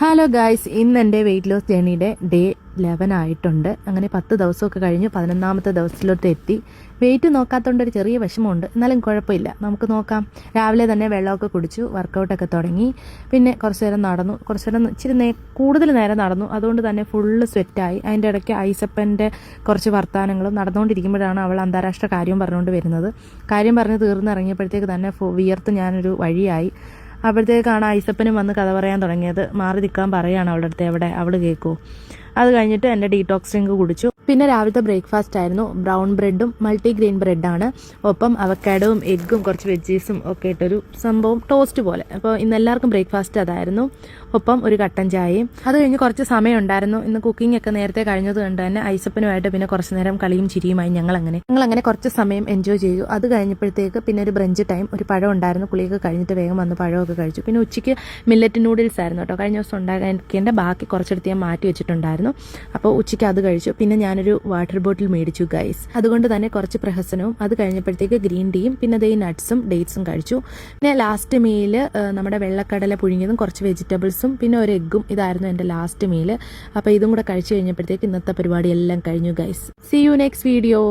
Hello guys, ഇന്ന് എൻ്റെ weight loss ജേണിയുടെ day 11 ആയിട്ടുണ്ട്. അങ്ങനെ 10 ദിവസമൊക്കെ കഴിഞ്ഞ് 11ാമത്തെ ദിവസത്തിലോട്ട് എത്തി. വെയിറ്റ് നോക്കാത്തതുകൊണ്ട് ഒരു ചെറിയ വിഷമമുണ്ട്, എന്നാലും കുഴപ്പമില്ല, നമുക്ക് നോക്കാം. രാവിലെ തന്നെ വെള്ളമൊക്കെ കുടിച്ചു, വർക്കൗട്ടൊക്കെ തുടങ്ങി. പിന്നെ കുറച്ച് നേരം നടന്നു, ഇച്ചിരി കൂടുതൽ നേരം നടന്നു. അതുകൊണ്ട് തന്നെ ഫുള്ള് സ്വെറ്റായി. അതിൻ്റെ ഇടയ്ക്ക് ഐസപ്പൻ്റെ കുറച്ച് വർത്തമാനങ്ങളും നടന്നുകൊണ്ടിരിക്കുമ്പോഴാണ് അവൾ അന്താരാഷ്ട്ര കാര്യം പറഞ്ഞുകൊണ്ട് വരുന്നത്. കാര്യം പറഞ്ഞ് തീർന്നിറങ്ങിയപ്പോഴത്തേക്ക് തന്നെ വിയർത്ത് ഞാനൊരു വഴിയായി. അപ്പോഴത്തേക്കാണ് ഐസപ്പനും വന്ന് കഥ പറയാൻ തുടങ്ങിയത്. മാറി നിൽക്കാൻ പറയുകയാണ് അവളുടെ അടുത്ത്. എവിടെ അവൾ കേൾക്കുമോ? അത് കഴിഞ്ഞിട്ട് എൻ്റെ ഡീടോക്സ് ഡ്രിങ്ക് കുടിച്ചു. പിന്നെ രാവിലത്തെ ബ്രേക്ക്ഫാസ്റ്റ് ആയിരുന്നു ബ്രൗൺ ബ്രെഡും മൾട്ടിഗ്രെയിൻ ബ്രെഡാണ്. ഒപ്പം അവക്കാഡോവും എഗ്ഗും കുറച്ച് വെജീസും ഒക്കെ ഇട്ടൊരു സംഭവം, ടോസ്റ്റ് പോലെ. അപ്പോൾ ഇന്ന് എല്ലാവർക്കും ബ്രേക്ക്ഫാസ്റ്റ് അതായിരുന്നു. ഒപ്പം ഒരു കട്ടൻ ചായയും. അത് കഴിഞ്ഞ് കുറച്ച് സമയം ഉണ്ടായിരുന്നു. ഇന്ന് കുക്കിംഗ് ഒക്കെ നേരത്തെ കഴിഞ്ഞത് കൊണ്ട് തന്നെ ഐസപ്പനുമായിട്ട് പിന്നെ കുറച്ച് നേരം കളിയും ചിരിയുമായി ഞങ്ങളങ്ങനെ കുറച്ച് സമയം എൻജോയ് ചെയ്തു. അത് കഴിഞ്ഞപ്പോഴത്തേക്ക് പിന്നെ ഒരു ബ്രഞ്ച് ടൈം. ഒരു പഴം ഉണ്ടായിരുന്നു. കുളിയൊക്കെ കഴിഞ്ഞിട്ട് വേഗം വന്ന് പഴമൊക്കെ കഴിച്ചു. പിന്നെ ഉച്ചയ്ക്ക് മില്ലറ്റ് നൂഡിൽസ് ആയിരുന്നു കേട്ടോ. കഴിഞ്ഞ ദിവസം ഉണ്ടാക്കേണ്ട ബാക്കി കുറച്ചെടുത്ത് ഞാൻ മാറ്റി വെച്ചിട്ടുണ്ടായിരുന്നു. അപ്പോൾ ഉച്ചയ്ക്ക് അത് കഴിച്ചു. പിന്നെ ഞാനൊരു വാട്ടർ ബോട്ടിൽ മേടിച്ചു ഗൈസ്. അതുകൊണ്ട് തന്നെ കുറച്ച് പ്രഹസനവും. അത് കഴിഞ്ഞപ്പോഴത്തേക്ക് ഗ്രീൻ ടീയും പിന്നെ ദേ നട്ട്സും ഡേറ്റ്സും കഴിച്ചു. പിന്നെ ലാസ്റ്റ് മീല് നമ്മുടെ വെള്ളക്കടല പുഴുങ്ങിയതും കുറച്ച് വെജിറ്റബിൾസും പിന്നെ ഒരു എഗ്ഗും. ഇതായിരുന്നു എൻ്റെ ലാസ്റ്റ് മീല്. അപ്പോൾ ഇതും കൂടെ കഴിച്ചു കഴിഞ്ഞപ്പോഴത്തേക്ക് ഇന്നത്തെ പരിപാടി എല്ലാം കഴിഞ്ഞു guys. See you next video.